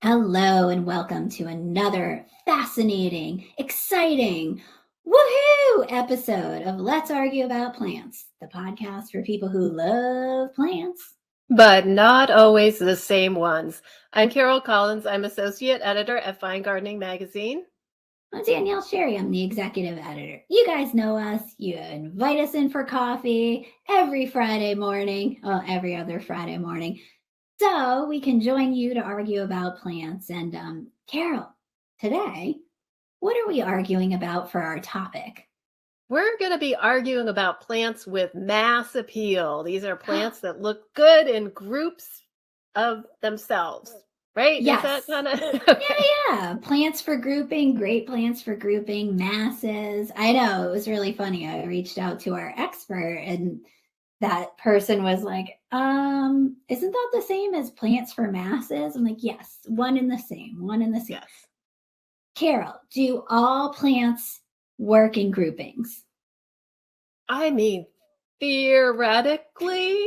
Hello and welcome to another fascinating, exciting, woohoo episode of Let's Argue About Plants, the podcast for people who love plants. But not always the same ones. I'm Carol Collins. I'm associate editor at Fine Gardening Magazine. I'm Danielle Sherry. I'm the executive editor. You guys know us. You invite us in for coffee every Friday morning, well, every other Friday morning, so we can join you to argue about plants. And Carol, today, what are we arguing about for our topic? We're going to be arguing about plants with mass appeal. These are plants that look good in groups of themselves, right? Yes. Is that kind of okay? Yeah. Plants for grouping, great plants for grouping, masses. I know, it was really funny. I reached out to our expert and that person was like, isn't that the same as plants for masses? I'm like, yes, one in the same. Yes. Carol, do all plants work in groupings? I mean, theoretically,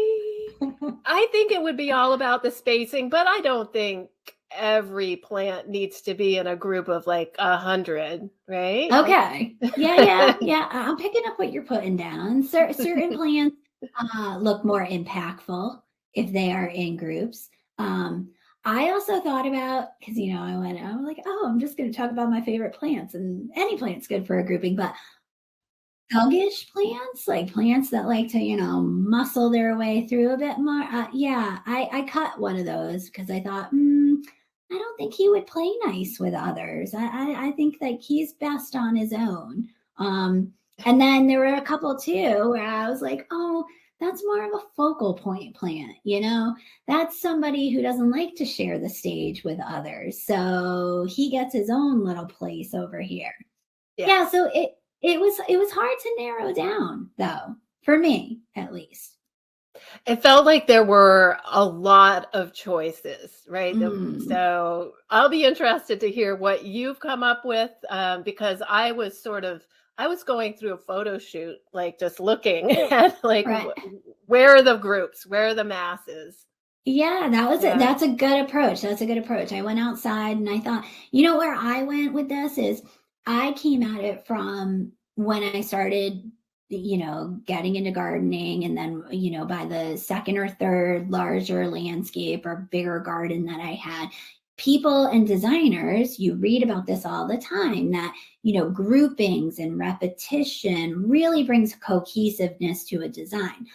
I think it would be all about the spacing, but I don't think every plant needs to be in a group of like 100, right? Okay. Yeah. I'm picking up what you're putting down. Certain plants look more impactful if they are in groups. I also thought about, because, I was like, oh, I'm just going to talk about my favorite plants, and any plant's good for a grouping, but huggish plants, like plants that like to, muscle their way through a bit more. I cut one of those because I thought, I don't think he would play nice with others. I think like he's best on his own. And then there were a couple too where I was like, oh, that's more of a focal point plant, That's somebody who doesn't like to share the stage with others. So he gets his own little place over here. Yeah, so it was hard to narrow down though, for me at least. It felt like there were a lot of choices, right? So I'll be interested to hear what you've come up with, because I was going through a photo shoot, like just looking at like Right. where are the groups, where are the masses? Yeah, that's a good approach. That's a good approach. I went outside and I thought, where I went with this is I came at it from when I started, getting into gardening, and then, by the second or third larger landscape or bigger garden that I had, people and designers, you read about this all the time, that, groupings and repetition really brings cohesiveness to a design.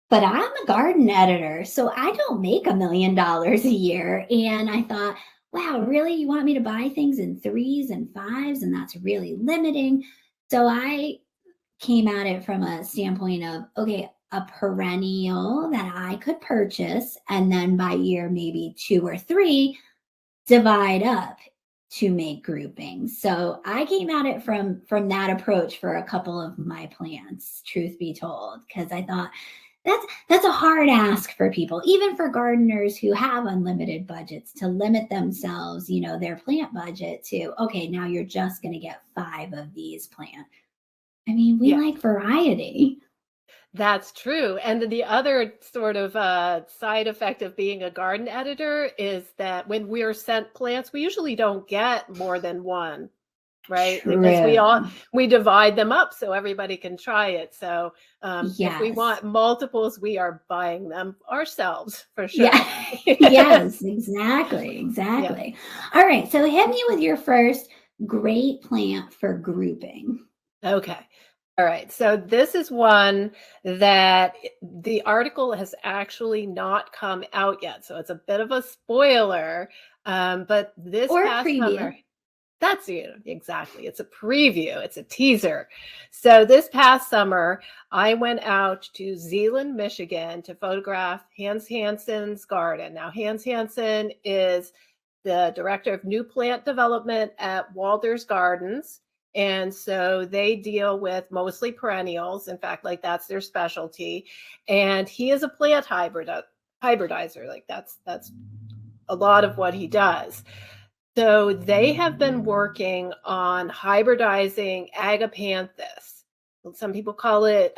But I'm a garden editor, so I don't make $1 million a year. And I thought, wow, really? You want me to buy things in 3s and 5s? And that's really limiting. So I came at it from a standpoint of, okay, a perennial that I could purchase, and then by year maybe 2 or 3, divide up to make groupings. So I came at it from that approach for a couple of my plants, truth be told, because I thought, that's a hard ask for people, even for gardeners who have unlimited budgets, to limit themselves, their plant budget to, okay, now you're just going to get 5 of these plants. I mean, we like variety. That's true. And the other sort of side effect of being a garden editor is that when we're sent plants, we usually don't get more than one, right? True. Because we divide them up so everybody can try it. So if we Yes. want multiples, we are buying them ourselves for sure. Yeah. Yes, exactly. Yeah. All right. So hit me with your first great plant for grouping. Okay. All right. So this is one that the article has actually not come out yet. So it's a bit of a spoiler. But this Or past preview. summer, that's exactly. It's a preview. It's a teaser. So this past summer, I went out to Zeeland, Michigan to photograph Hans Hansen's garden. Now, Hans Hansen is the director of new plant development at Walder's Gardens. And so they deal with mostly perennials. In fact, like that's their specialty. And he is a plant hybridizer. Like that's a lot of what he does. So they have been working on hybridizing agapanthus. Some people call it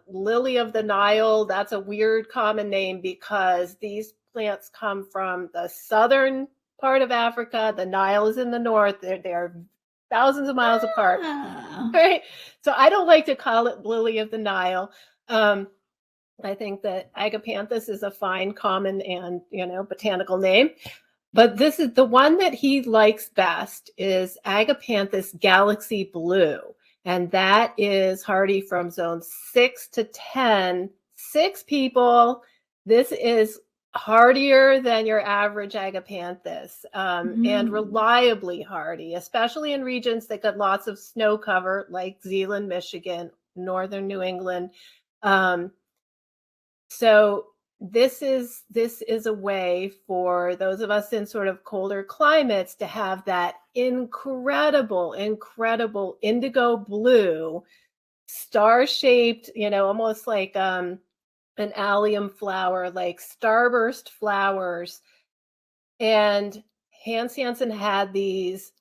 lily of the Nile. That's a weird common name because these plants come from the southern part of Africa. The Nile is in the north. They're thousands of miles apart. Right? So I don't like to call it lily of the Nile. I think that agapanthus is a fine, common, and botanical name. But this is the one that he likes best is Agapanthus Galaxy Blue. And that is hardy from zone 6 to 10. 6 people. This is hardier than your average Agapanthus and reliably hardy, especially in regions that got lots of snow cover like Zeeland, Michigan, northern New England. So this is a way for those of us in sort of colder climates to have that incredible indigo blue, star-shaped, almost like an allium flower, like starburst flowers. And Hans Jansen had these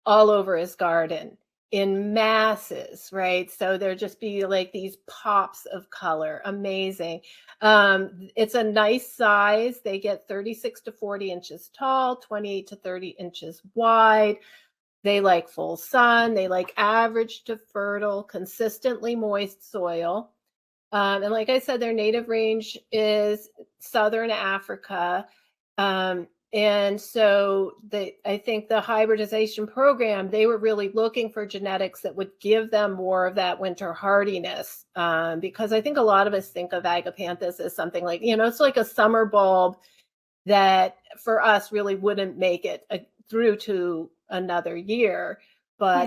all over his garden in masses, right? So there'd just be like these pops of color. Amazing. It's a nice size. They get 36 to 40 inches tall, 28 to 30 inches wide. They like full sun. They like average to fertile, consistently moist soil. And like I said, their native range is Southern Africa. And so I think the hybridization program, they were really looking for genetics that would give them more of that winter hardiness. Because I think a lot of us think of Agapanthus as something like, it's like a summer bulb that for us really wouldn't make it through to another year, but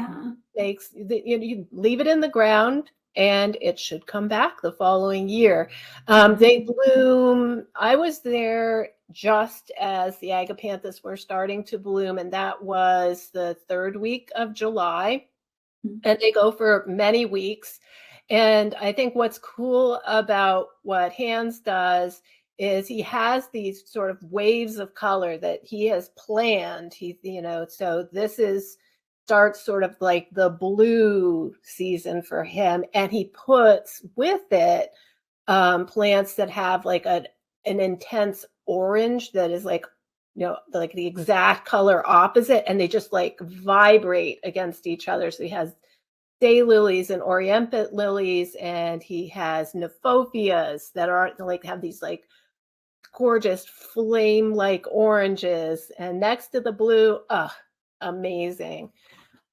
you leave it in the ground and it should come back the following year. They bloom. I was there just as the Agapanthus were starting to bloom, and that was the 3rd week of July. And they go for many weeks. And I think what's cool about what Hans does is he has these sort of waves of color that he has planned. So this starts sort of like the blue season for him, and he puts with it plants that have like an intense orange that is like like the exact color opposite, and they just like vibrate against each other. So he has daylilies and oriental lilies, and he has Nephophias that are like have these like gorgeous flame like oranges, and next to the blue, amazing.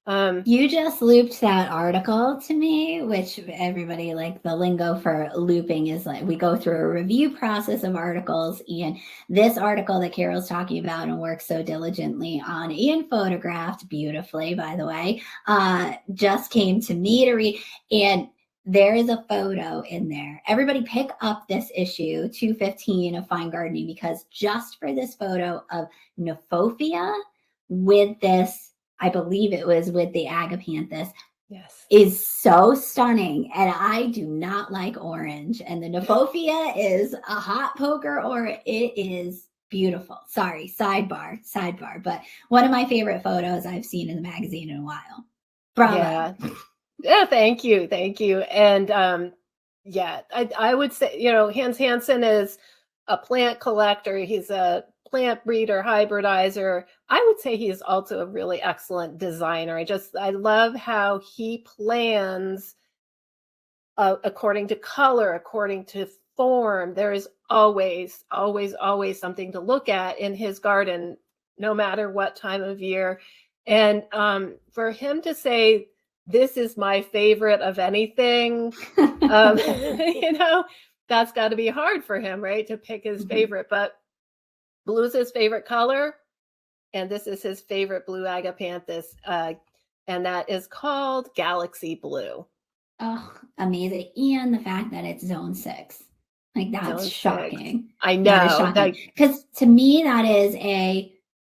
You just looped that article to me, which everybody, like the lingo for looping is like we go through a review process of articles, and this article that Carol's talking about and works so diligently on and photographed beautifully, by the way, just came to me to read, and there is a photo in there. Everybody pick up this issue 215 of Fine Gardening, because just for this photo of Nephophia with this, I believe it was with the Agapanthus, yes, is so stunning. And I do not like orange. And the Nephophia is a hot poker, or it is beautiful. Sorry, sidebar. But one of my favorite photos I've seen in the magazine in a while. Bravo. Yeah, thank you. And I would say, Hans Jansen is a plant collector. He's a plant breeder, hybridizer. I would say he is also a really excellent designer. I love how he plans according to color, according to form. There is always something to look at in his garden, no matter what time of year. And for him to say, this is my favorite of anything, that's got to be hard for him, right? To pick his favorite. But blue is his favorite color, and this is his favorite blue Agapanthus, and that is called Galaxy Blue. Oh, amazing. And the fact that it's zone 6. Like, that's shocking. I know. Because to me,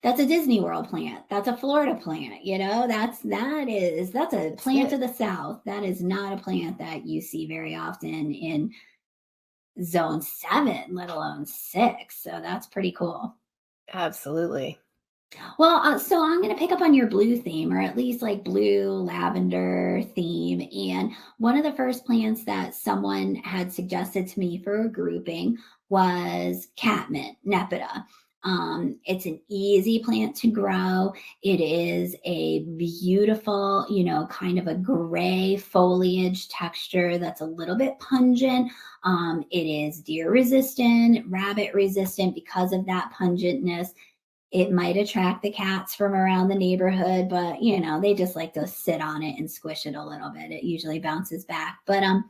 that's a Disney World plant. That's a Florida plant. That's a plant of the South. That is not a plant that you see very often in zone 7, let alone 6. So that's pretty cool. Absolutely. Well, so I'm going to pick up on your blue theme, or at least like blue lavender theme. And one of the first plants that someone had suggested to me for a grouping was catmint, Nepeta. It's an easy plant to grow. It is a beautiful, kind of a gray foliage texture that's a little bit pungent. It is deer resistant, rabbit resistant because of that pungentness. It might attract the cats from around the neighborhood, but they just like to sit on it and squish it a little bit. It usually bounces back. But a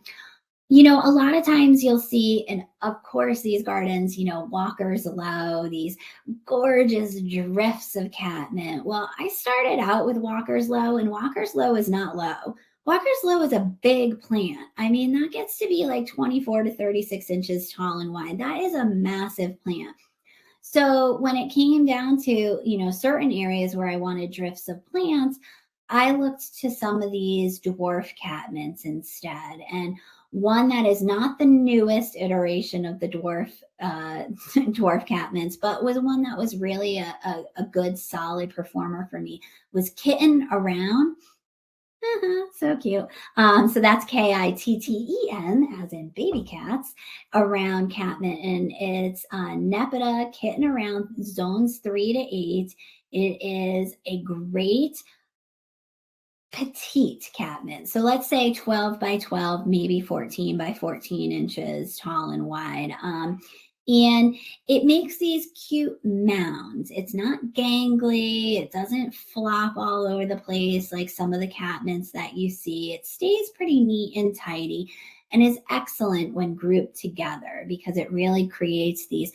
lot of times you'll see, and of course, these gardens, walkers low, these gorgeous drifts of catnip. Well, I started out with walkers low, and walkers low is not low. Walkers low is a big plant. I mean, that gets to be like 24 to 36 inches tall and wide. That is a massive plant. So when it came down to, certain areas where I wanted drifts of plants, I looked to some of these dwarf catmints instead. And one that is not the newest iteration of the dwarf dwarf catmints, but was one that was really a good solid performer for me, was Kitten Around. So cute. So that's Kitten, as in baby cats, around catmint, and it's Nepeta Kitten Around zones 3 to 8. It is a great petite catmint. So let's say 12 by 12, maybe 14 by 14 inches tall and wide. And it makes these cute mounds. It's not gangly. It doesn't flop all over the place like some of the catmints that you see. It stays pretty neat and tidy and is excellent when grouped together because it really creates these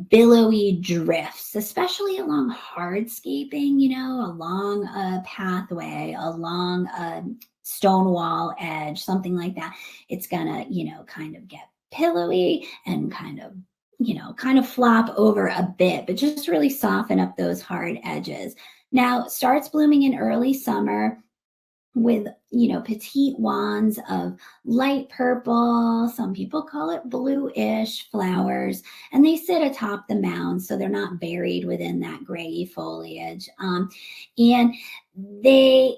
billowy drifts, especially along hardscaping, along a pathway, along a stone wall edge, something like that. It's gonna, kind of get pillowy and kind of flop over a bit, but just really soften up those hard edges. Now, starts blooming in early summer with, petite wands of light purple. Some people call it bluish flowers, and they sit atop the mound, so they're not buried within that gray foliage. And they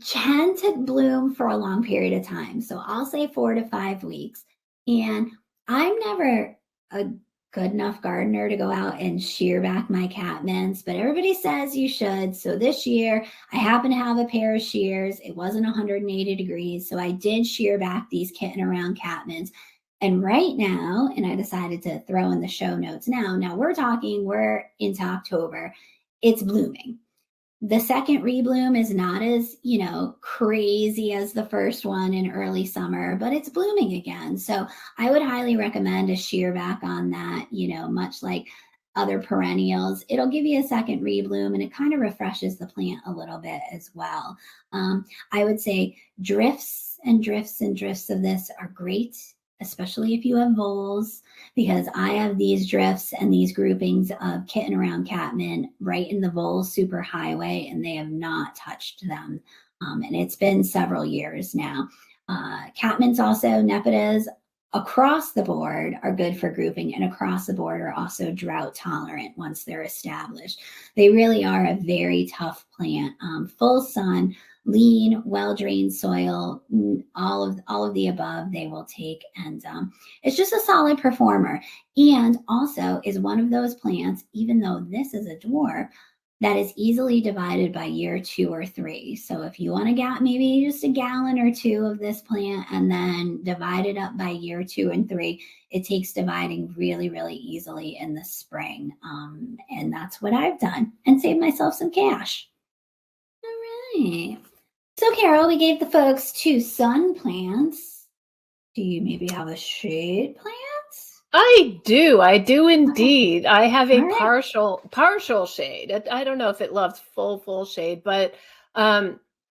tend to bloom for a long period of time. So I'll say 4 to 5 weeks. And I'm never a good enough gardener to go out and shear back my catmints, but everybody says you should. So this year I happen to have a pair of shears. It wasn't 180 degrees. So I did shear back these Kitten Around catmints. And right now, and I decided to throw in the show notes now we're into October. It's blooming. The second rebloom is not as, crazy as the first one in early summer, but it's blooming again. So I would highly recommend a shear back on that, much like other perennials. It'll give you a second rebloom and it kind of refreshes the plant a little bit as well. I would say drifts and drifts and drifts of this are great, especially if you have voles, because I have these drifts and these groupings of Kitten Around catmint right in the vole superhighway, and they have not touched them. And it's been several years now. Catmints also, Nepetas, across the board are good for grouping, and across the board are also drought tolerant once they're established. They really are a very tough plant. Full sun, lean, well-drained soil, all of the above they will take. And it's just a solid performer. And also is one of those plants, even though this is a dwarf, that is easily divided by year 2 or 3. So if you want to get maybe just a gallon or 2 of this plant and then divide it up by year 2 and 3, it takes dividing really, really easily in the spring. And that's what I've done and saved myself some cash. All right. So, Carol, we gave the folks 2 sun plants. Do you maybe have a shade plant? I do indeed. I have a partial shade. I don't know if it loves full shade, but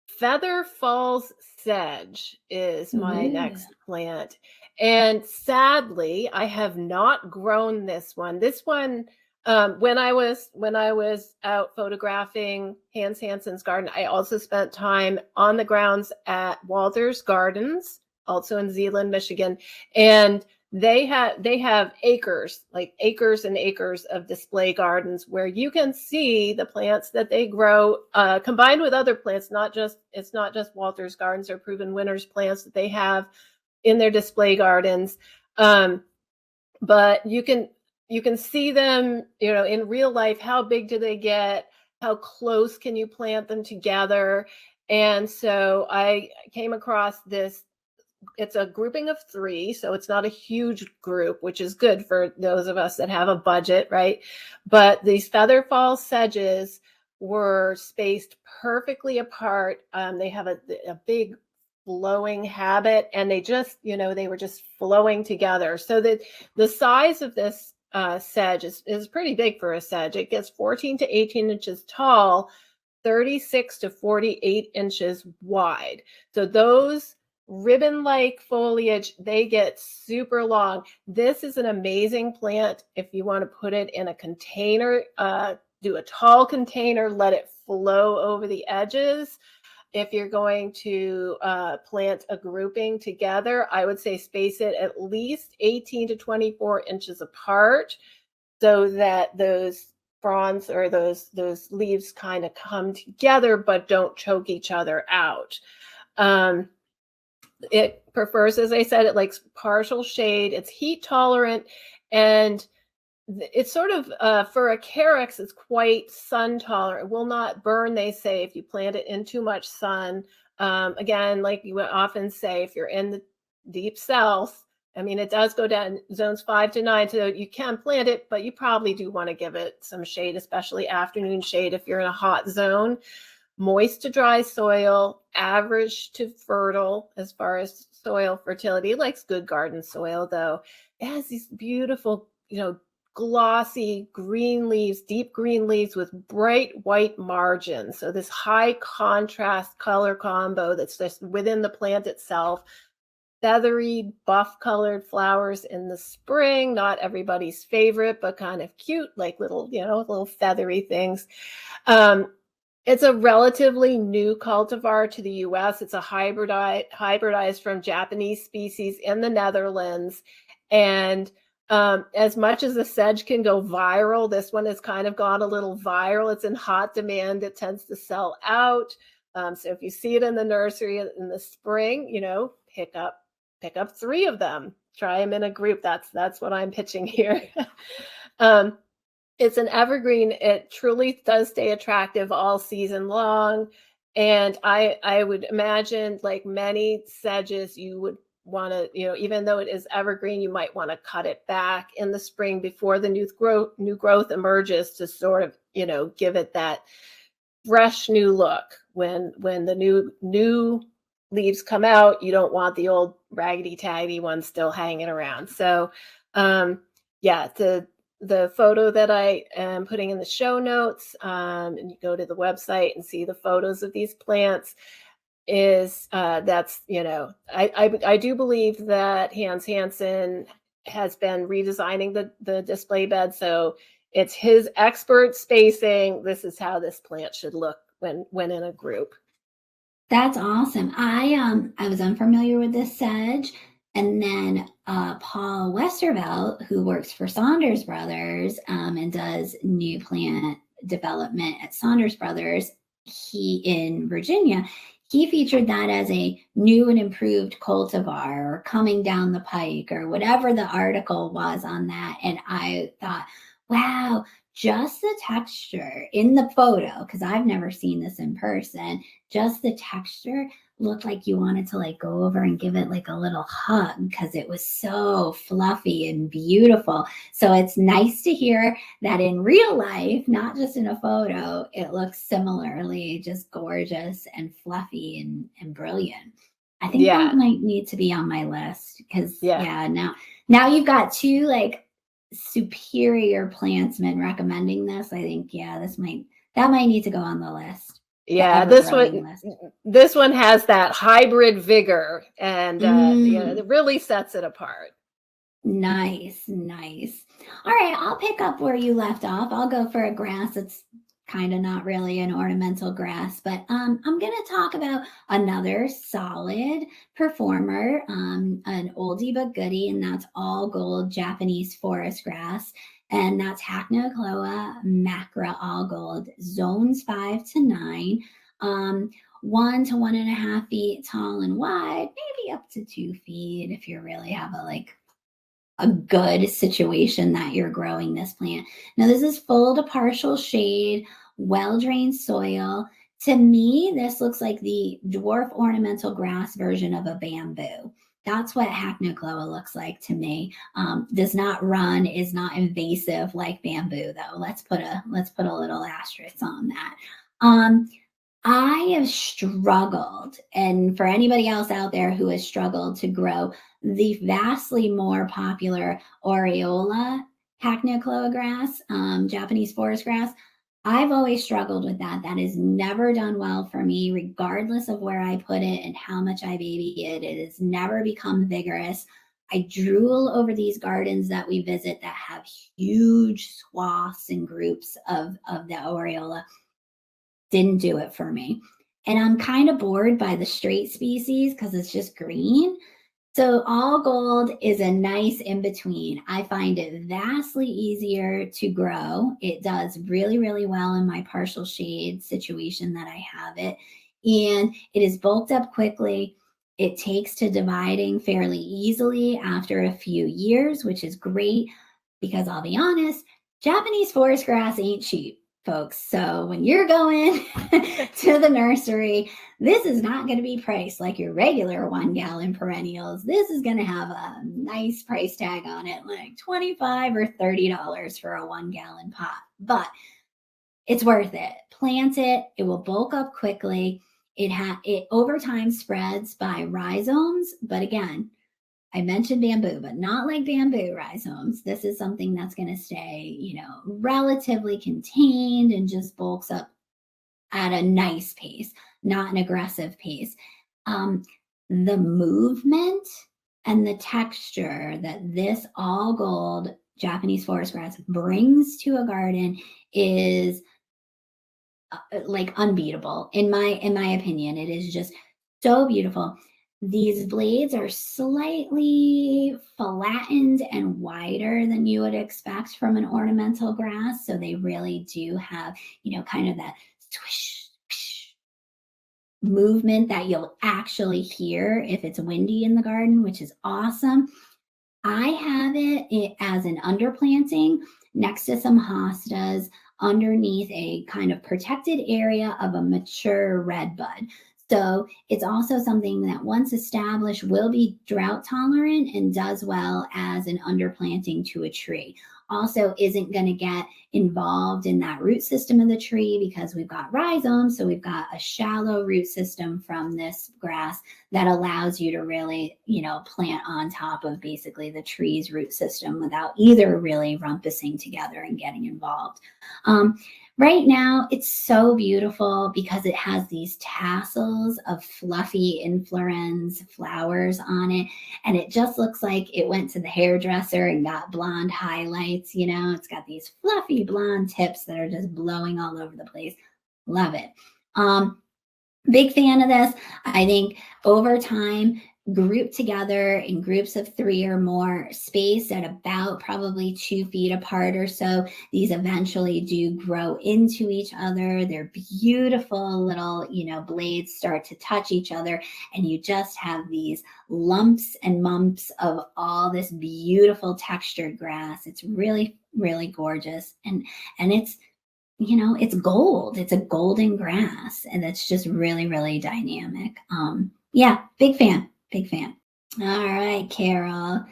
Feather Falls sedge is my next plant. And sadly, I have not grown this one. This one, when I was out photographing Hans Hansen's garden, I also spent time on the grounds at Walter's Gardens, also in Zeeland, Michigan, and they have acres, like acres and acres of display gardens where you can see the plants that they grow combined with other plants. It's not just Walter's Gardens or Proven Winners plants that they have in their display gardens, but you can you can see them, in real life. How big do they get? How close can you plant them together? And so I came across this. It's a grouping of 3, so it's not a huge group, which is good for those of us that have a budget, right? But these featherfall sedges were spaced perfectly apart. They have a big flowing habit, and they just, they were just flowing together. So that the size of this sedge is pretty big for a sedge. It gets 14 to 18 inches tall, 36 to 48 inches wide. So those ribbon-like foliage, they get super long. This is an amazing plant if you want to put it in a container. Do a tall container, let it flow over the edges. If you're going to plant a grouping together, I would say space it at least 18 to 24 inches apart, so that those fronds or those leaves kind of come together but don't choke each other out. It prefers, as I said, it likes partial shade. It's heat tolerant, and it's sort of, for a carex, it's quite sun tolerant. It will not burn, they say, if you plant it in too much sun. Again, like you would often say, if you're in the deep south, I mean, it does go down zones 5 to 9, so you can plant it, but you probably do want to give it some shade, especially afternoon shade if you're in a hot zone. Moist to dry soil, average to fertile as far as soil fertility. It likes good garden soil, though. It has these beautiful, glossy green leaves, deep green leaves with bright white margins. So this high contrast color combo that's just within the plant itself. Feathery, buff colored flowers in the spring, not everybody's favorite, but kind of cute, like little, little feathery things. It's a relatively new cultivar to the US. It's a hybridized from Japanese species in the Netherlands. And as much as the sedge can go viral, this one has kind of gone a little viral. It's in hot demand. It tends to sell out. So if you see it in the nursery in the spring, pick up 3 of them. Try them in a group. That's what I'm pitching here. It's an evergreen. It truly does stay attractive all season long. And I would imagine, like many sedges, you would want to, even though it is evergreen, you might want to cut it back in the spring before the new growth emerges, to sort of, give it that fresh new look. When the new leaves come out, you don't want the old raggedy taggedy ones still hanging around. So yeah, the photo that I am putting in the show notes, and you go to the website and see the photos of these plants, is that's, I do believe that Hans Hansen has been redesigning the display bed. So it's his expert spacing. This is how this plant should look when in a group. That's awesome. I was unfamiliar with this sedge. And then Paul Westervelt, who works for Saunders Brothers and does new plant development at Saunders Brothers, he in Virginia, he featured that as a new and improved cultivar, or coming down the pike, or whatever the article was on that. And I thought, wow, just the texture in the photo, because I've never seen this in person, just the texture looked like you wanted to like go over and give it like a little hug, because it was so fluffy and beautiful. So it's nice to hear that in real life, not just in a photo, it looks similarly just gorgeous and fluffy and brilliant. I think that might need to be on my list, because now you've got 2 like superior plantsmen recommending this. I think that might need to go on the list. Yeah, this one has that hybrid vigor, and it really sets it apart. Nice. All right, I'll pick up where you left off. I'll go for a grass that's kind of not really an ornamental grass, but I'm going to talk about another solid performer, an oldie but goodie, and that's all gold Japanese forest grass. And that's Hacknocloa macra all gold, zones 5 to 9, 1 to 1.5 feet tall and wide, maybe up to 2 feet if you really have a like a good situation that you're growing this plant. Now, this is full to partial shade, well-drained soil. To me, this looks like the dwarf ornamental grass version of a bamboo. That's what Hacknacloa looks like to me. Does not run, is not invasive like bamboo, though. Let's put a little asterisk on that. I have struggled, and for anybody else out there who has struggled to grow the vastly more popular Aureola Hacknacloa grass, Japanese forest grass, I've always struggled with that. That has never done well for me, regardless of where I put it and how much I baby it. It has never become vigorous. I drool over these gardens that we visit that have huge swaths and groups of the Aureola. Didn't do it for me. And I'm kind of bored by the straight species because it's just green. So all gold is a nice in between. I find it vastly easier to grow. It does really, really well in my partial shade situation that I have it. And it is bulked up quickly. It takes to dividing fairly easily after a few years, which is great because I'll be honest, Japanese forest grass ain't cheap, folks. So when you're going to the nursery, this is not going to be priced like your regular 1 gallon perennials. This is going to have a nice price tag on it, like $25 or $30 for a 1 gallon pot, but it's worth it. Plant it. It will bulk up quickly. It over time spreads by rhizomes, but again, I mentioned bamboo, but not like bamboo rhizomes. This is something that's going to stay, relatively contained and just bulks up at a nice pace, not an aggressive pace. The movement and the texture that this all gold Japanese forest grass brings to a garden is like unbeatable in my opinion. It is just so beautiful. These blades are slightly flattened and wider than you would expect from an ornamental grass. So they really do have, kind of that swish, swish movement that you'll actually hear if it's windy in the garden, which is awesome. I have it as an underplanting next to some hostas underneath a kind of protected area of a mature redbud. So it's also something that once established will be drought tolerant and does well as an underplanting to a tree. Also isn't going to get involved in that root system of the tree because we've got rhizomes. So we've got a shallow root system from this grass that allows you to really, plant on top of basically the tree's root system without either really rumpusing together and getting involved. Right now, it's so beautiful because it has these tassels of fluffy inflorescens flowers on it. And it just looks like it went to the hairdresser and got blonde highlights. It's got these fluffy blonde tips that are just blowing all over the place. Love it. Big fan of this. I think over time, grouped together in groups of 3 or more, spaced at about probably 2 feet apart or so. These eventually do grow into each other. They're beautiful little, blades start to touch each other, and you just have these lumps and mumps of all this beautiful textured grass. It's really, really gorgeous. And it's, it's gold. It's a golden grass, and it's just really, really dynamic. Yeah, big fan. Big fan. All right, Carol.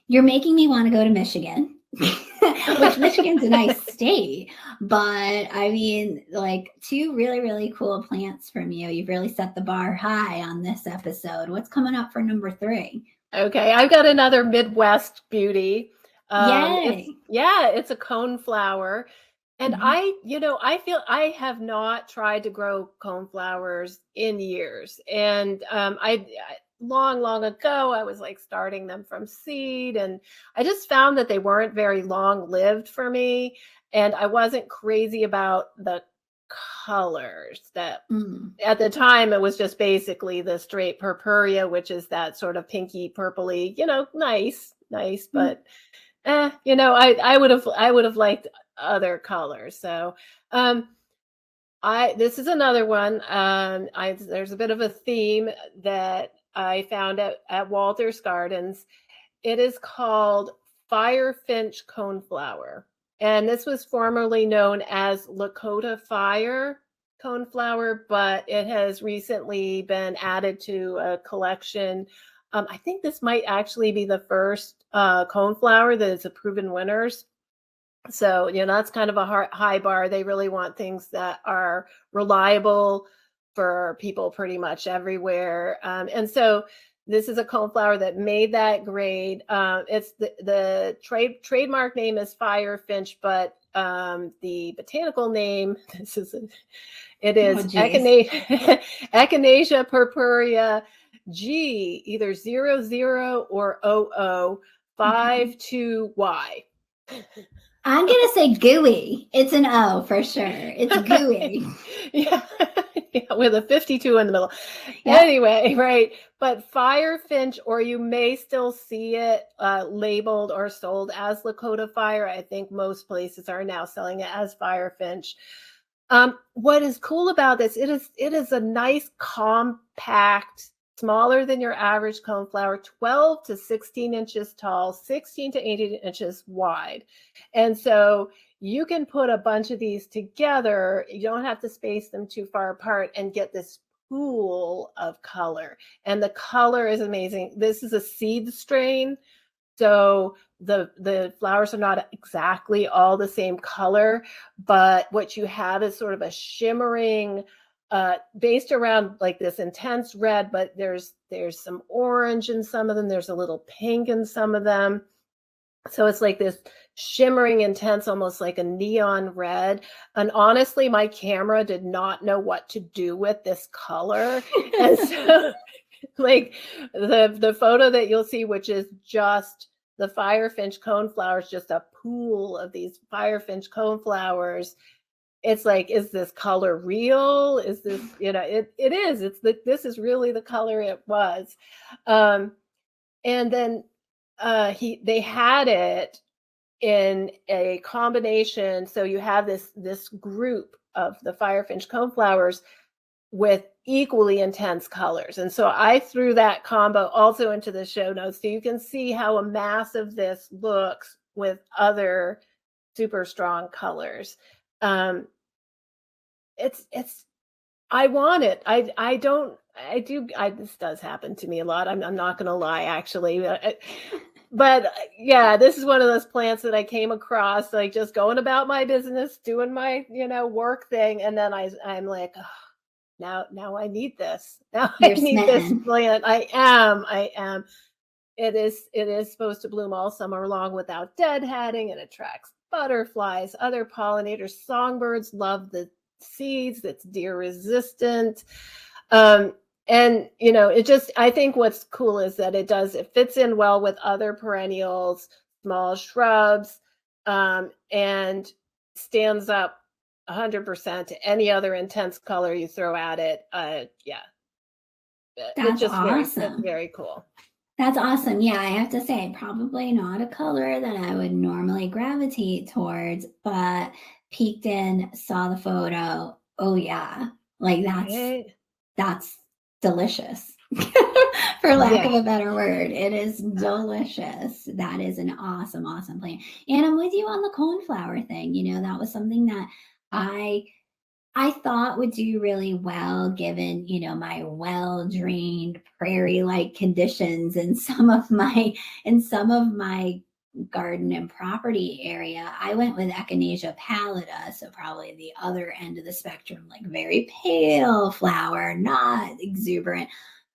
You're making me want to go to Michigan, which Michigan's a nice state, but I mean, like 2 really, really cool plants from you. You've really set the bar high on this episode. What's coming up for number 3? Okay, I've got another Midwest beauty. Yay. It's a coneflower. And I feel I have not tried to grow coneflowers in years. And I long ago, I was like starting them from seed, and I just found that they weren't very long lived for me. And I wasn't crazy about the colors that at the time it was just basically the straight purpurea, which is that sort of pinky purpley, nice, but I would have liked other colors. So this is another one. There's a bit of a theme that I found at Walter's Gardens. It is called firefinch coneflower. And this was formerly known as Lakota fire coneflower, but it has recently been added to a collection. I think this might actually be the first coneflower that is a proven winners. So, that's kind of a high bar. They really want things that are reliable for people pretty much everywhere. And so this is a coneflower that made that grade. It's the trademark name is Firefinch, but the botanical name, it is Echinacea purpurea G, either 00 or 0052Y. I'm going to say gooey. It's an O for sure. It's gooey. Yeah. With a 52 in the middle. Yep. Anyway, right. But firefinch, or you may still see it labeled or sold as Lakota fire. I think most places are now selling it as firefinch. What is cool about this, it is a nice, compact, smaller than your average coneflower, 12 to 16 inches tall, 16 to 18 inches wide. And so you can put a bunch of these together. You don't have to space them too far apart and get this pool of color. And the color is amazing. This is a seed strain. So the flowers are not exactly all the same color, but what you have is sort of a shimmering, based around like this intense red, but there's some orange in some of them. There's a little pink in some of them. So it's like this shimmering, intense, almost like a neon red. And honestly, my camera did not know what to do with this color. And so like the photo that you'll see, which is just the firefinch coneflowers, just a pool of these firefinch coneflowers. It's like, is this color real? Is this, it is. This is really the color it was. And then they had it in a combination. So you have this group of the firefinch coneflowers with equally intense colors. And so I threw that combo also into the show notes so you can see how massive this looks with other super strong colors. I want it. This does happen to me a lot. I'm not going to lie, actually. But yeah, this is one of those plants that I came across, like just going about my business, doing my, work thing. And then I'm like, oh, now I need this. Now I need this plant. I am. It is supposed to bloom all summer long without deadheading. It attracts butterflies, other pollinators, songbirds love the seeds. It's deer resistant. And I think what's cool is that it fits in well with other perennials, small shrubs, and stands up 100% to any other intense color you throw at it. Yeah. That's awesome. It's very cool. That's awesome. Yeah, I have to say, probably not a color that I would normally gravitate towards, but peeked in, saw the photo. Oh yeah, like that's delicious. For lack of a better word, it is delicious. That is an awesome plant. And I'm with you on the coneflower thing. That was something that I thought would do really well given, my well-drained prairie-like conditions in some of my garden and property area. I went with Echinacea pallida, so probably the other end of the spectrum, like very pale flower, not exuberant,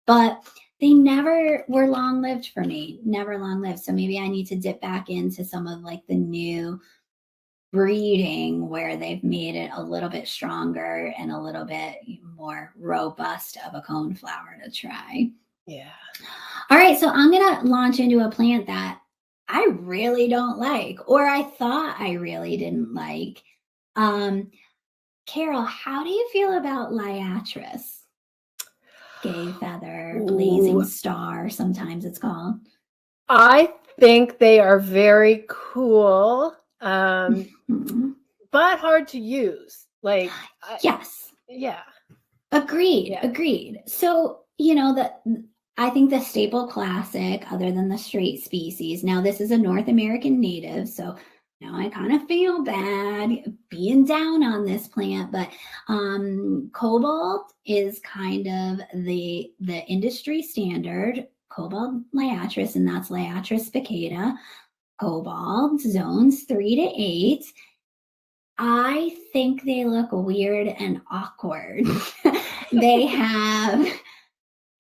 but they never were long-lived for me, never long-lived. So maybe I need to dip back into some of like the new breeding where they've made it a little bit stronger and a little bit more robust of a coneflower to try. Yeah. All right, so I'm gonna launch into a plant that I really don't like, or I thought I really didn't like. Carol, how do you feel about liatris? Gay feather, blazing star, sometimes it's called. I think they are very cool. But hard to use. Like, yes. Yeah. Agreed. So, I think the staple classic, other than the straight species, now this is a North American native, so now I kind of feel bad being down on this plant, but cobalt is kind of the industry standard, cobalt liatris, and that's Liatris spicata. Cobalt zones 3 to 8. I think they look weird and awkward. They have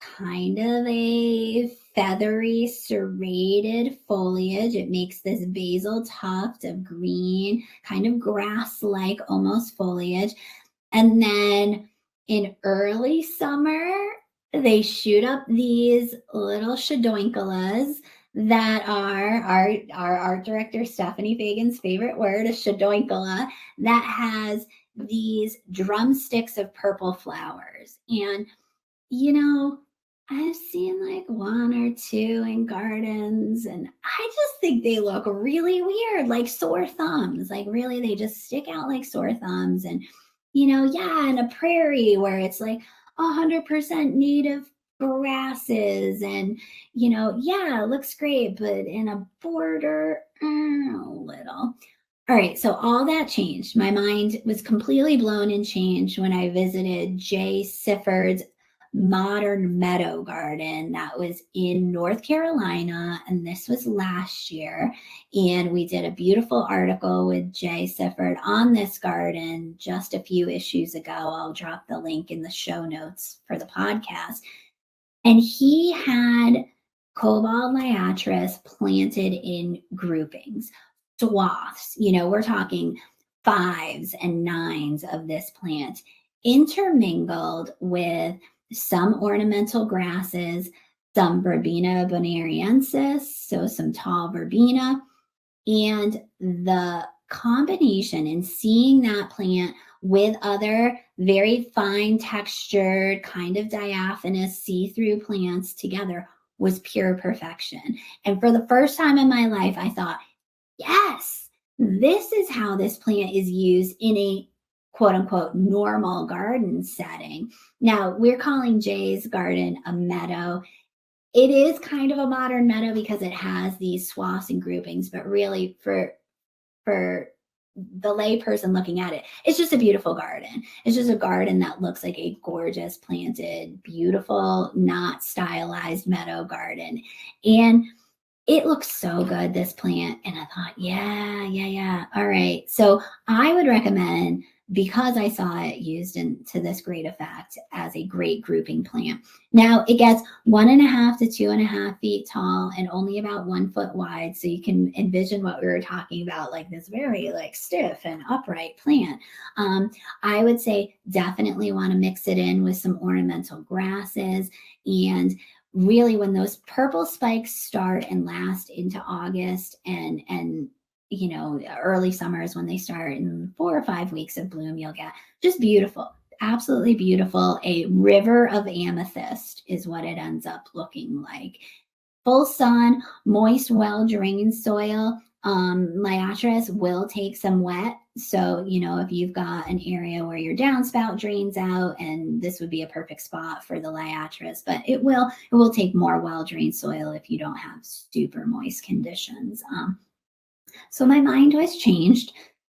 kind of a feathery, serrated foliage. It makes this basal tuft of green, kind of grass-like almost foliage. And then in early summer, they shoot up these little shadonkulas that are our art director Stephanie Fagan's favorite word, a shadoinkula, that has these drumsticks of purple flowers. And I've seen like one or two in gardens, and I just think they look really weird, like sore thumbs. Like, really, they just stick out like sore thumbs. And, in a prairie where it's like 100% native grasses, and, it looks great, but in a border, a little. All right, so all that changed. My mind was completely blown and changed when I visited Jay Sifford's modern meadow garden that was in North Carolina, and this was last year. And we did a beautiful article with Jay Sifford on this garden just a few issues ago. I'll drop the link in the show notes for the podcast. And he had cobalt liatris planted in groupings, swaths. We're talking 5s and 9s of this plant, intermingled with some ornamental grasses, some Verbena bonariensis, so some tall verbena. And the combination in seeing that plant with other very fine textured, kind of diaphanous, see-through plants together was pure perfection. And for the first time in my life, I thought, yes, this is how this plant is used in a quote unquote normal garden setting. Now, we're calling Jay's garden a meadow. It is kind of a modern meadow because it has these swaths and groupings, but really for the layperson looking at it, it's just a beautiful garden. It's just a garden that looks like a gorgeous planted, beautiful, not stylized meadow garden. And it looks so good, this plant. And I thought, yeah. All right. So I would recommend, because I saw it used to this great effect as a great grouping plant. Now it gets 1.5 to 2.5 feet tall and only about 1 foot wide. So you can envision what we were talking about, like this very like stiff and upright plant. I would say definitely want to mix it in with some ornamental grasses. And really, when those purple spikes start and last into August and early summer is when they start, in 4 or 5 weeks of bloom, you'll get just beautiful, absolutely beautiful. A river of amethyst is what it ends up looking like. Full sun, moist, well-drained soil. Liatris will take some wet. So, if you've got an area where your downspout drains out, and this would be a perfect spot for the liatris, but it will take more well-drained soil if you don't have super moist conditions. So my mind was changed.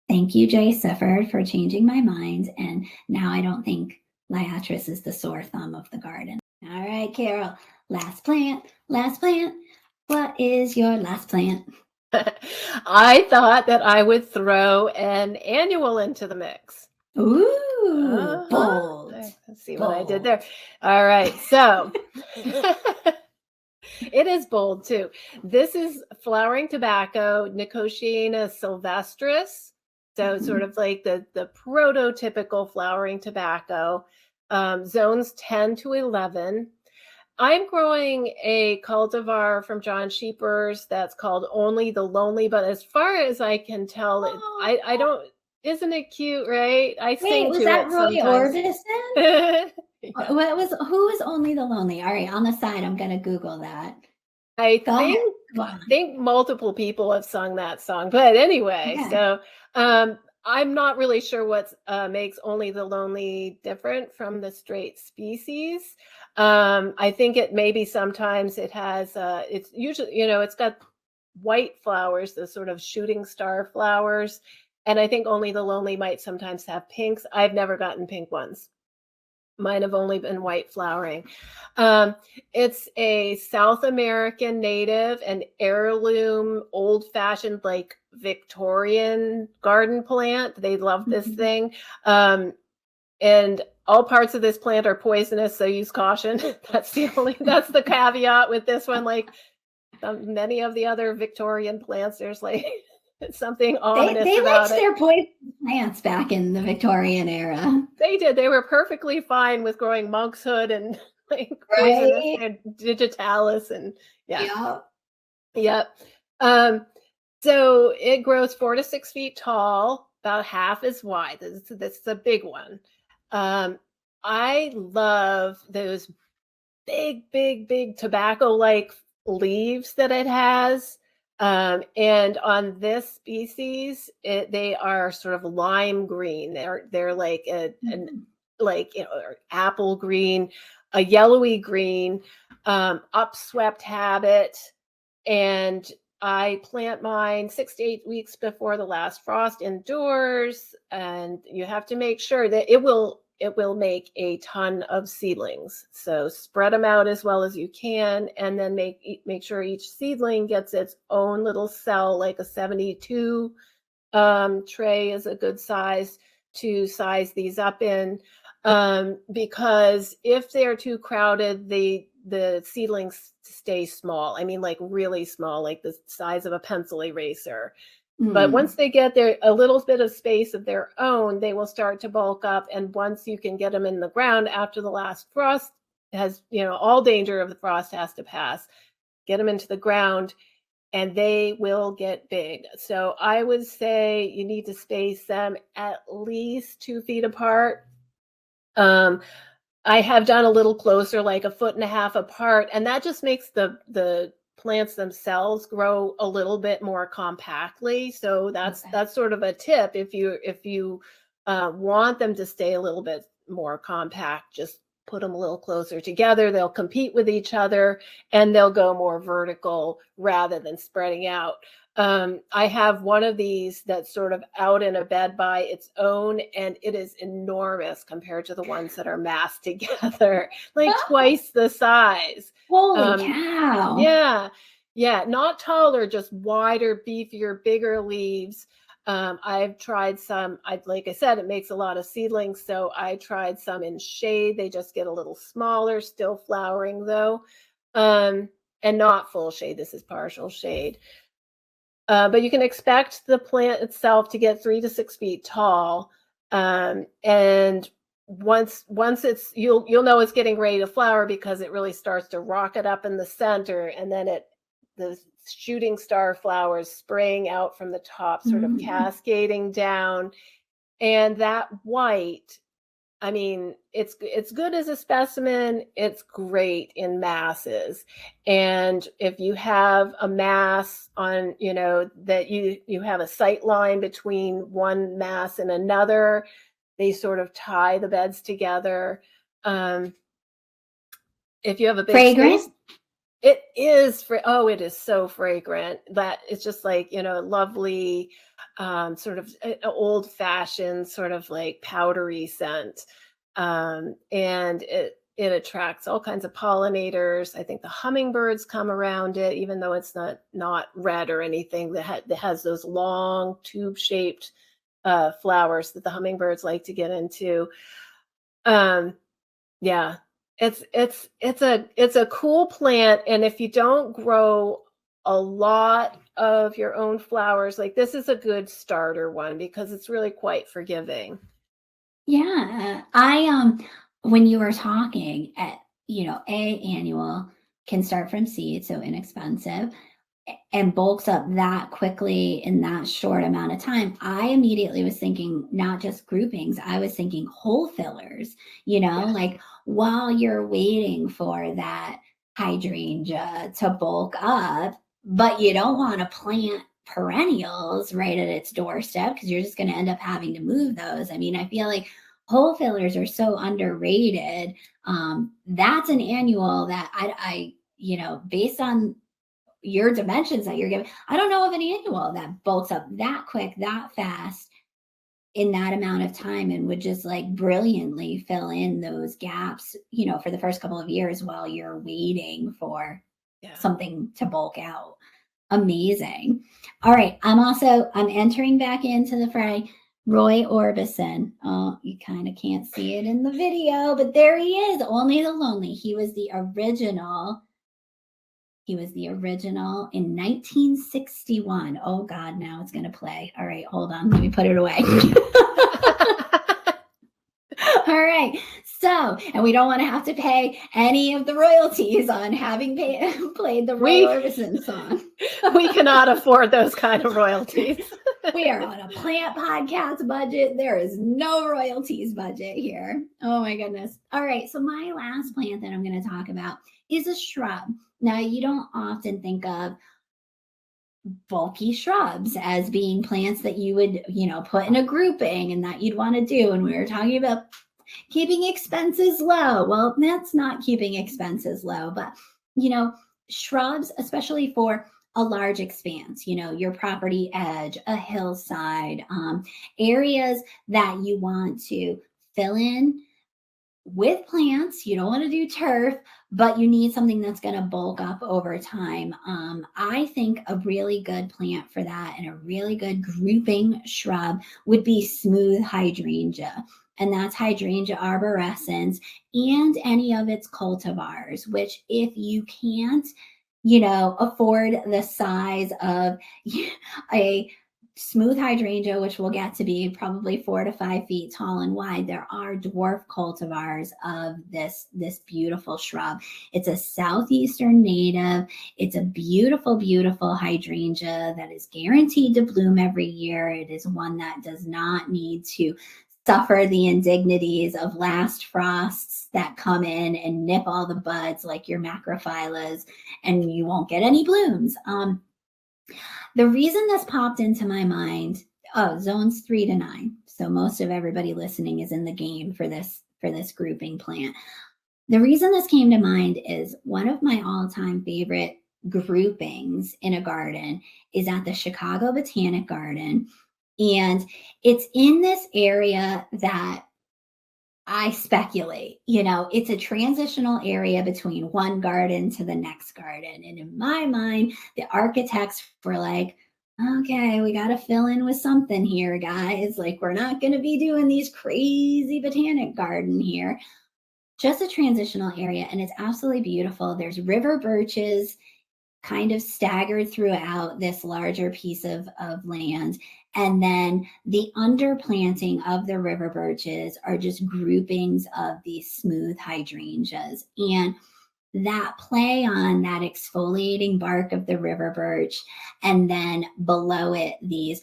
Thank you, Jay Sifford, for changing my mind. And now I don't think liatris is the sore thumb of the garden. All right, Carol, last plant. What is your last plant? I thought that I would throw an annual into the mix. Ooh, bold. Let's see what I did there. All right, so it is bold too. This is flowering tobacco, Nicotiana sylvestris. So sort of like the prototypical flowering tobacco, zones 10 to 11. I'm growing a cultivar from John Sheepers that's called Only the Lonely, but as far as I can tell, I don't. Isn't it cute, right? I sing was to that it Roy sometimes. Orbison? Who was Only the Lonely? All right, on the side, I'm gonna Google that. I think multiple people have sung that song, but anyway, so I'm not really sure what makes Only the Lonely different from the straight species. I think it maybe sometimes it has, it's usually, it's got white flowers, the sort of shooting star flowers. And I think Only the Lonely might sometimes have pinks. I've never gotten pink ones. Mine have only been white flowering. Um, it's a South American native and heirloom, old fashioned, like Victorian garden plant. They love this Mhm. thing. And all parts of this plant are poisonous, so use caution. That's the caveat with this one. Like many of the other Victorian plants, there's like something ominous They about liked it. their poison plants back in the Victorian era. They did. They were perfectly fine with growing monkshood and like poisonous Right? and digitalis and yeah. Yeah. Yep. Um, so it grows 4 to 6 feet tall, about half as wide. This is a big one. I love those big tobacco-like leaves that it has. And on this species, they are sort of lime green. They're like an Mhm. like or apple green, a yellowy green, upswept habit. And I plant mine 6 to 8 weeks before the last frost indoors, and you have to make sure that it will make a ton of seedlings. So spread them out as well as you can, and then make sure each seedling gets its own little cell, like a 72 tray is a good size to size these up in, because if they're too crowded, the seedlings stay small. I mean, like really small, like the size of a pencil eraser. But once Mm. they get there a little bit of space of their own, they will start to bulk up. And once you can get them in the ground after the last frost has, all danger of the frost has to pass, get them into the ground and they will get big. So I would say you need to space them at least 2 feet apart. Um, I have done a little closer, like a foot and a half apart, and that just makes the plants themselves grow a little bit more compactly. So that's Okay. that's sort of a tip if you want them to stay a little bit more compact, just put them a little closer together. They'll compete with each other and they'll go more vertical rather than spreading out. I have one of these that's sort of out in a bed by its own, and it is enormous compared to the ones that are massed together, like twice the size. Holy Um, cow. yeah, yeah, not taller, just wider, beefier, bigger leaves. I've tried some, like I said, it makes a lot of seedlings, so I tried some in shade. They just get a little smaller, still flowering though, um, and not full shade. This is partial shade. But you can expect the plant itself to get 3 to 6 feet tall, and once it's you'll know it's getting ready to flower because it really starts to rocket up in the center, and then the shooting star flowers spraying out from the top, sort of Mm. cascading down, and that white, I mean, it's good as a specimen. It's great in masses. And if you have a mass on, that you have a sight line between one mass and another, they sort of tie the beds together. Um, if you have a big space, Fragrant? it is so fragrant that it's just like, lovely, sort of old fashioned, sort of like powdery scent. And it attracts all kinds of pollinators. I think the hummingbirds come around it, even though it's not red or anything. That has those long tube shaped flowers that the hummingbirds like to get into. Um, yeah. It's a cool plant, and if you don't grow a lot of your own flowers, like this is a good starter one because it's really quite forgiving. Yeah. When you were talking at, annual can start from seed, so inexpensive, and bulks up that quickly in that short amount of time. I immediately was thinking not just groupings, I was thinking hole fillers, Yes. like while you're waiting for that hydrangea to bulk up, but you don't want to plant perennials right at its doorstep, because you're just going to end up having to move those. I mean, I feel like hole fillers are so underrated. That's an annual that I based on your dimensions that you're giving, I don't know of an annual that bulks up that quick, that fast, in that amount of time, and would just like brilliantly fill in those gaps, for the first couple of years while you're waiting for something to bulk out. Amazing. All right. I'm entering back into the fray. Roy Orbison. Oh, you kind of can't see it in the video, but there he is. Only the Lonely. He was the original in 1961. Oh God, now it's going to play. All right, hold on. Let me put it away. All right. So, and we don't want to have to pay any of the royalties on having played the Roy Orbison song. We cannot afford those kind of royalties. We are on a plant podcast budget. There is no royalties budget here. Oh my goodness. All right. So my last plant that I'm going to talk about is a shrub. Now, you don't often think of bulky shrubs as being plants that you would, put in a grouping and that you'd want to do. And we were talking about keeping expenses low. Well, that's not keeping expenses low, but, shrubs, especially for a large expanse, your property edge, a hillside, areas that you want to fill in with plants. You don't want to do turf, but you need something that's going to bulk up over time. I think a really good plant for that, and a really good grouping shrub, would be smooth hydrangea. And that's Hydrangea arborescens and any of its cultivars, which if you can't, afford the size of a smooth hydrangea, which will get to be probably 4 to 5 feet tall and wide, there are dwarf cultivars of this beautiful shrub. It's a southeastern native. It's a beautiful, beautiful hydrangea that is guaranteed to bloom every year. It is one that does not need to suffer the indignities of last frosts that come in and nip all the buds like your macrophyllus, and you won't get any blooms. The reason this popped into my mind, zones 3 to 9. So most of everybody listening is in the game for this grouping plant. The reason this came to mind is one of my all-time favorite groupings in a garden is at the Chicago Botanic Garden. And it's in this area that I speculate, it's a transitional area between one garden to the next garden. And in my mind, the architects were like, okay, we got to fill in with something here, guys. Like, we're not going to be doing these crazy botanic garden here. Just a transitional area. And it's absolutely beautiful. There's river birches kind of staggered throughout this larger piece of land. And then the underplanting of the river birches are just groupings of these smooth hydrangeas. And that play on that exfoliating bark of the river birch, and then below it, these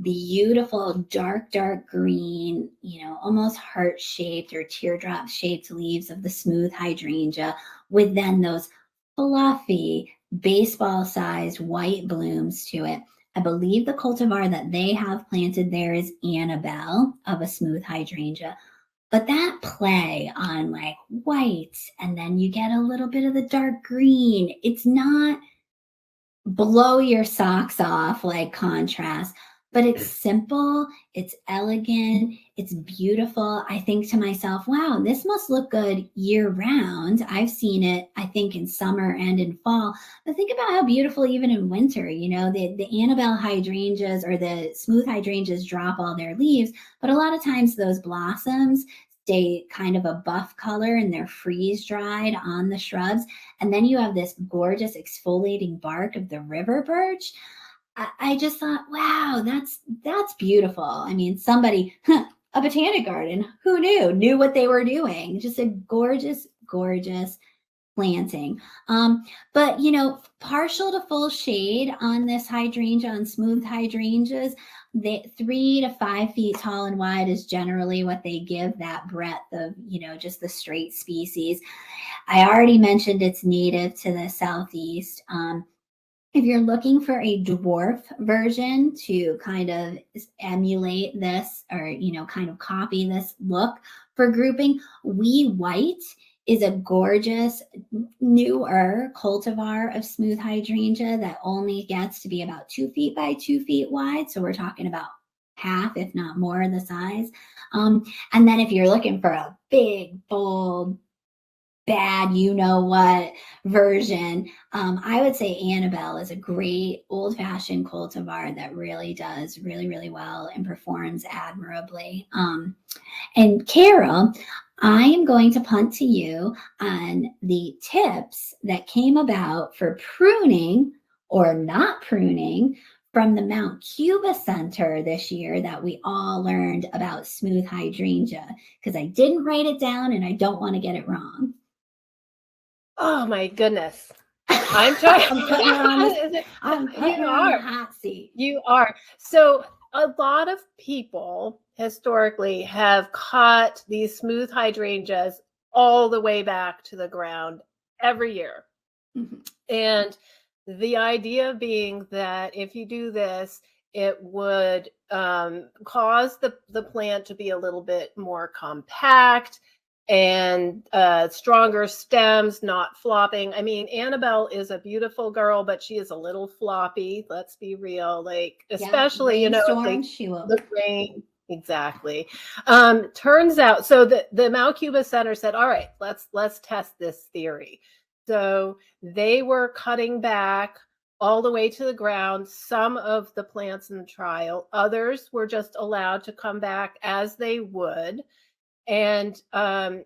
beautiful dark green, almost heart-shaped or teardrop-shaped leaves of the smooth hydrangea, with then those fluffy baseball-sized white blooms to it. I believe the cultivar that they have planted there is Annabelle of a smooth hydrangea. But that play on like white, and then you get a little bit of the dark green, it's not blow your socks off like contrast, but it's simple, it's elegant, it's beautiful. I think to myself, wow, this must look good year round. I've seen it, I think, in summer and in fall. But think about how beautiful even in winter, the Annabelle hydrangeas or the smooth hydrangeas drop all their leaves, but a lot of times those blossoms stay kind of a buff color and they're freeze dried on the shrubs. And then you have this gorgeous exfoliating bark of the river birch. I just thought, wow, that's beautiful. I mean, somebody, a botanic garden, who knew what they were doing. Just a gorgeous, gorgeous planting. But partial to full shade on this hydrangea, on smooth hydrangeas, the 3 to 5 feet tall and wide is generally what they give that breadth of, just the straight species. I already mentioned it's native to the Southeast. If you're looking for a dwarf version to kind of emulate this or, kind of copy this look for grouping, Wee White is a gorgeous newer cultivar of smooth hydrangea that only gets to be about 2 feet by 2 feet wide. So we're talking about half, if not more, the size. And then if you're looking for a big, bold, bad, what version, I would say Annabelle is a great old-fashioned cultivar that really does really, really well and performs admirably. And Carol, I am going to punt to you on the tips that came about for pruning or not pruning from the Mount Cuba Center this year that we all learned about smooth hydrangea, because I didn't write it down and I don't want to get it wrong. Oh my goodness. I'm trying. I'm putting her on the hot seat. You are. So a lot of people historically have caught these smooth hydrangeas all the way back to the ground every year. Mm-hmm. And the idea being that if you do this, it would cause the plant to be a little bit more compact and stronger stems, not flopping. I mean, Annabelle is a beautiful girl, but she is a little floppy. Let's be real. Like, especially, the rain. Exactly. Turns out, so the Mount Cuba Center said, all right, let's test this theory. So they were cutting back all the way to the ground some of the plants in the trial. Others were just allowed to come back as they would. And then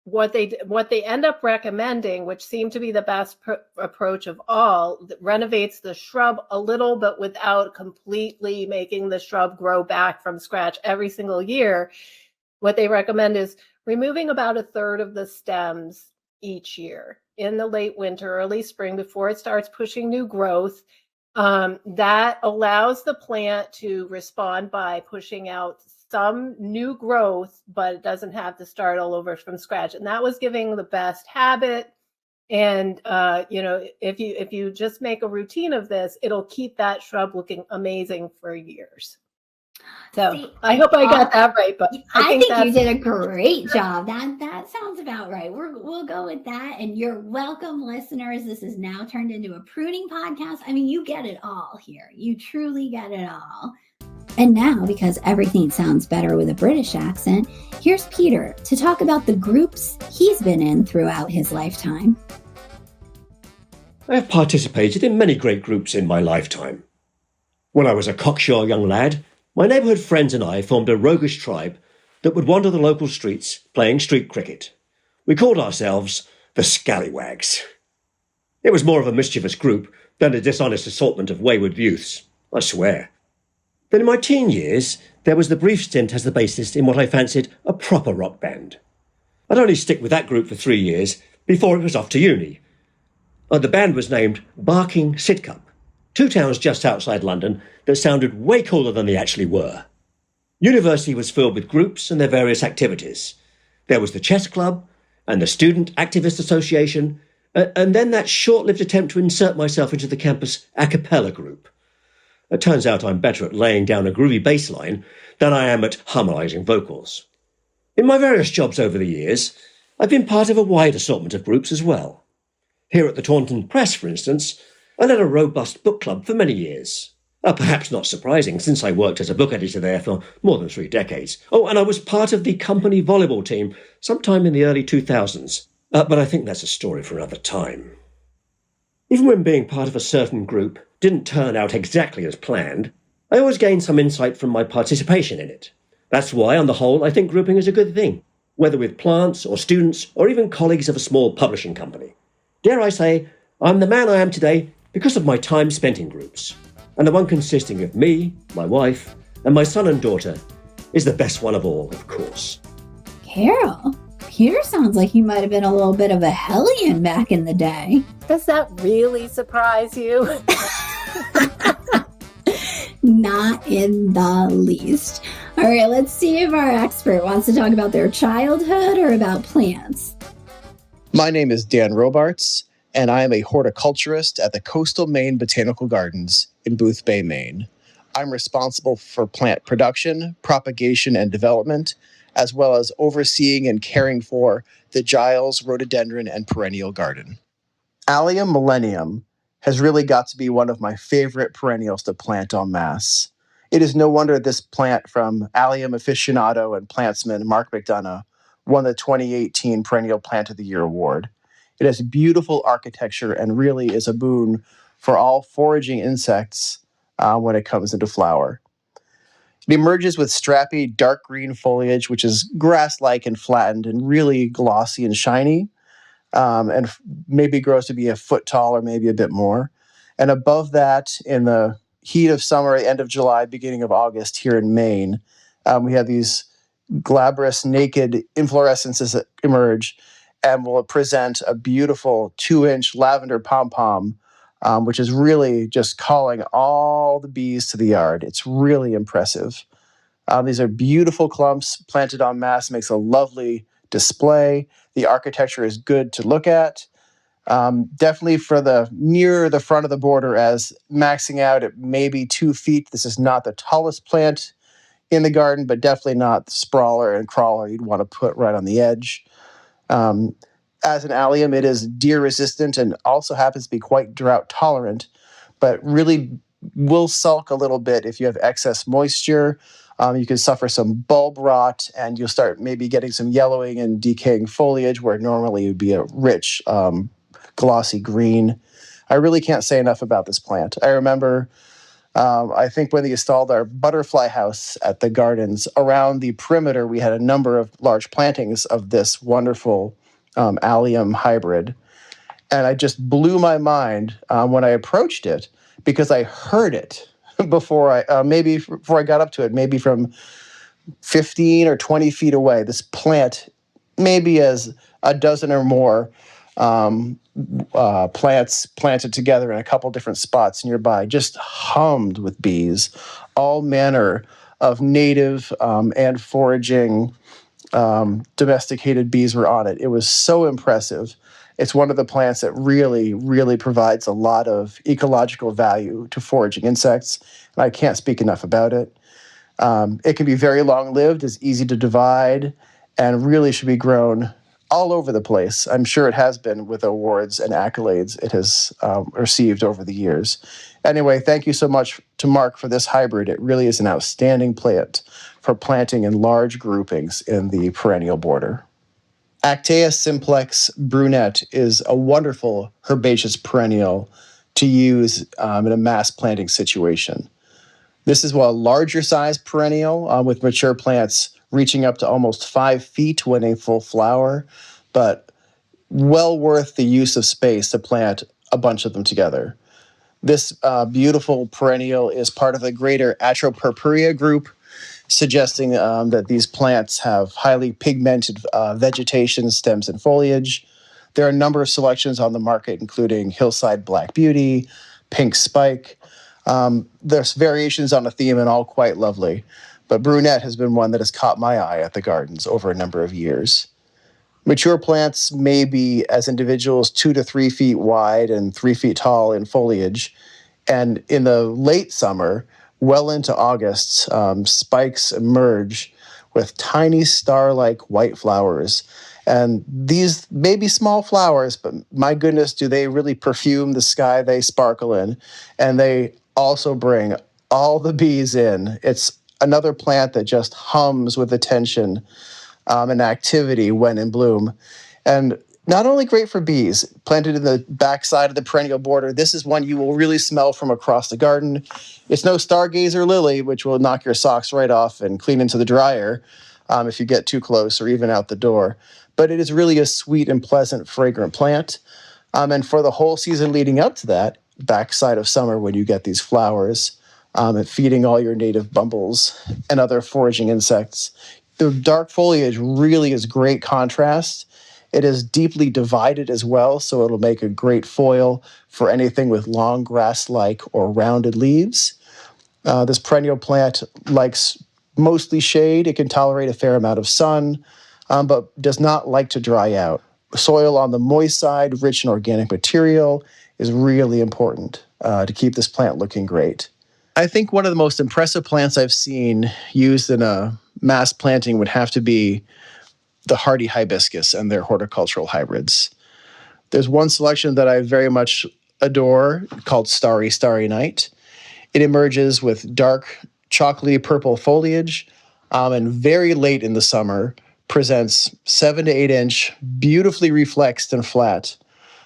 what they end up recommending, which seemed to be the best approach of all, renovates the shrub a little, but without completely making the shrub grow back from scratch every single year. What they recommend is removing about a third of the stems each year in the late winter, early spring, before it starts pushing new growth. That allows the plant to respond by pushing out some new growth, but it doesn't have to start all over from scratch. And that was giving the best habit. And, if you just make a routine of this, it'll keep that shrub looking amazing for years. So I hope I got that right, but I think you did a great job. That sounds about right. We'll go with that. And you're welcome, listeners. This is now turned into a pruning podcast. I mean, you get it all here. You truly get it all. And now, because everything sounds better with a British accent, here's Peter to talk about the groups he's been in throughout his lifetime. I have participated in many great groups in my lifetime. When I was a cocksure young lad, my neighbourhood friends and I formed a roguish tribe that would wander the local streets playing street cricket. We called ourselves the Scallywags. It was more of a mischievous group than a dishonest assortment of wayward youths, I swear. Then in my teen years, there was the brief stint as the bassist in what I fancied a proper rock band. I'd only stick with that group for 3 years before it was off to uni. The band was named Barking Sidcup, 2 towns just outside London that sounded way cooler than they actually were. University was filled with groups and their various activities. There was the chess club and the Student Activist Association, and then that short-lived attempt to insert myself into the campus a cappella group. It turns out I'm better at laying down a groovy bass line than I am at harmonising vocals. In my various jobs over the years, I've been part of a wide assortment of groups as well. Here at the Taunton Press, for instance, I led a robust book club for many years. Perhaps not surprising, since I worked as a book editor there for more than 3 decades. Oh, and I was part of the company volleyball team sometime in the early 2000s. But I think that's a story for another time. Even when being part of a certain group didn't turn out exactly as planned, I always gained some insight from my participation in it. That's why, on the whole, I think grouping is a good thing, whether with plants or students or even colleagues of a small publishing company. Dare I say, I'm the man I am today because of my time spent in groups. And the one consisting of me, my wife, and my son and daughter is the best one of all, of course. Carol, Peter sounds like he might have been a little bit of a hellion back in the day. Does that really surprise you? Not in the least. All right, let's see if our expert wants to talk about their childhood or about plants. My name is Dan Robarts, and I am a horticulturist at the Coastal Maine Botanical Gardens in Boothbay, Maine. I'm responsible for plant production, propagation, and development, as well as overseeing and caring for the Giles rhododendron and perennial garden. Allium millennium has really got to be one of my favorite perennials to plant en masse. It is no wonder this plant from Allium aficionado and plantsman Mark McDonough won the 2018 Perennial Plant of the Year award. It has beautiful architecture and really is a boon for all foraging insects when it comes into flower. It emerges with strappy dark green foliage, which is grass-like and flattened and really glossy and shiny, and maybe grows to be a foot tall or maybe a bit more. And above that, in the heat of summer, end of July, beginning of August here in Maine, we have these glabrous, naked inflorescences that emerge and will present a beautiful 2-inch lavender pom-pom, which is really just calling all the bees to the yard. It's really impressive. These are beautiful clumps planted en masse, makes a lovely display. The architecture is good to look at. Definitely for the near the front of the border, as maxing out at maybe 2 feet. This is not the tallest plant in the garden, but definitely not the sprawler and crawler you'd want to put right on the edge. As an allium, it is deer resistant and also happens to be quite drought tolerant, but really will sulk a little bit if you have excess moisture. You can suffer some bulb rot, and you'll start maybe getting some yellowing and decaying foliage where normally it would be a rich, glossy green. I really can't say enough about this plant. I remember, I think when they installed our butterfly house at the gardens, around the perimeter, we had a number of large plantings of this wonderful allium hybrid. And I just blew my mind when I approached it because I heard it before I got up to it, maybe from 15 or 20 feet away. This plant, maybe as a dozen or more plants planted together in a couple different spots nearby, just hummed with bees. All manner of native and foraging domesticated bees were on it. It was so impressive. It's one of the plants that really, really provides a lot of ecological value to foraging insects, and I can't speak enough about it. It can be very long-lived, is easy to divide, and really should be grown all over the place. I'm sure it has been with awards and accolades it has received over the years. Anyway, thank you so much to Mark for this hybrid. It really is an outstanding plant for planting in large groupings in the perennial border. Actaea simplex brunette is a wonderful herbaceous perennial to use in a mass planting situation. This is a larger size perennial with mature plants reaching up to almost 5 feet when in full flower, but well worth the use of space to plant a bunch of them together. This beautiful perennial is part of the greater Atropurpurea group, suggesting that these plants have highly pigmented vegetation, stems, and foliage. There are a number of selections on the market, including Hillside Black Beauty, Pink Spike. There's variations on a theme and all quite lovely, but brunette has been one that has caught my eye at the gardens over a number of years. Mature plants may be, as individuals, 2 to 3 feet wide and 3 feet tall in foliage, and in the late summer, well into August, spikes emerge with tiny star-like white flowers. And these may be small flowers, but my goodness, do they really perfume the sky they sparkle in. And they also bring all the bees in. It's another plant that just hums with attention and activity when in bloom. And not only great for bees, planted in the backside of the perennial border, this is one you will really smell from across the garden. It's no stargazer lily, which will knock your socks right off and clean into the dryer if you get too close or even out the door. But it is really a sweet and pleasant, fragrant plant. And for the whole season leading up to that, backside of summer when you get these flowers, and feeding all your native bumbles and other foraging insects, the dark foliage really is great contrast. It is deeply divided as well, so it'll make a great foil for anything with long grass-like or rounded leaves. This perennial plant likes mostly shade. It can tolerate a fair amount of sun, but does not like to dry out. soil on the moist side, rich in organic material, is really important to keep this plant looking great. I think one of the most impressive plants I've seen used in a mass planting would have to be the hardy hibiscus and their horticultural hybrids. There's one selection that I very much adore called Starry Night. It emerges with dark chocolatey purple foliage and very late in the summer presents 7 to 8 inch, beautifully reflexed and flat,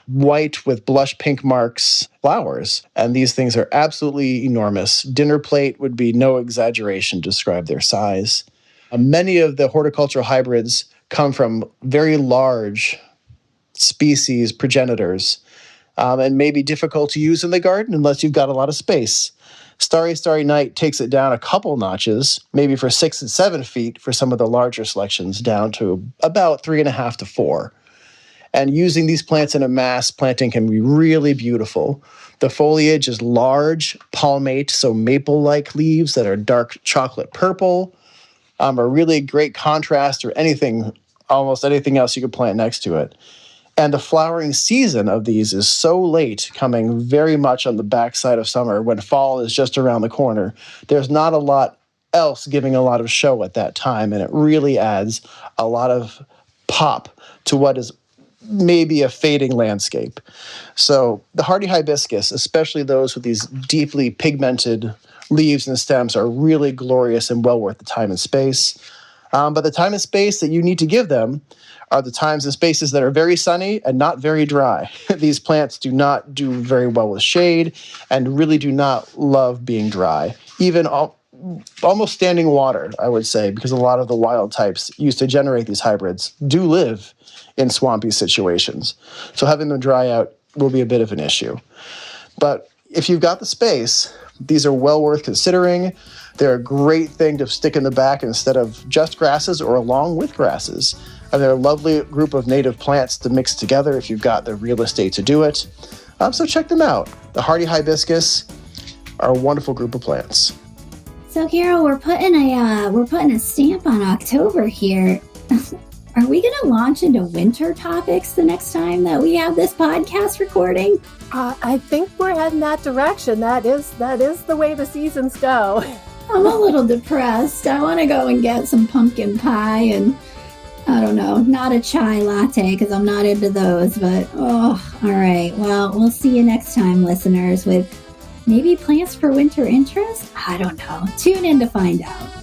white with blush pink marks flowers. And these things are absolutely enormous. Dinner plate would be no exaggeration to describe their size. Many of the horticultural hybrids come from very large species progenitors and may be difficult to use in the garden unless you've got a lot of space. Starry Night takes it down a couple notches, maybe for 6 and 7 feet for some of the larger selections, down to about 3.5 to 4. And using these plants in a mass planting can be really beautiful. The foliage is large, palmate, so maple-like leaves that are dark chocolate purple, are really great contrast or almost anything else you could plant next to it. And the flowering season of these is so late, coming very much on the backside of summer when fall is just around the corner. There's not a lot else giving a lot of show at that time, and it really adds a lot of pop to what is maybe a fading landscape. So the hardy hibiscus, especially those with these deeply pigmented leaves and stems, are really glorious and well worth the time and space. But the time and space that you need to give them are the times and spaces that are very sunny and not very dry. These plants do not do very well with shade and really do not love being dry. Even almost standing water, I would say, because a lot of the wild types used to generate these hybrids do live in swampy situations. So having them dry out will be a bit of an issue. But if you've got the space, these are well worth considering. They're a great thing to stick in the back instead of just grasses or along with grasses. And they're a lovely group of native plants to mix together if you've got the real estate to do it. So check them out. The hardy hibiscus are a wonderful group of plants. So Carol, we're putting a stamp on October here. Are we going to launch into winter topics the next time that we have this podcast recording? I think we're heading that direction. That is the way the seasons go. I'm a little depressed. I want to go and get some pumpkin pie and, I don't know, not a chai latte because I'm not into those, but all right. Well, we'll see you next time, listeners, with maybe plants for winter interest? I don't know. Tune in to find out.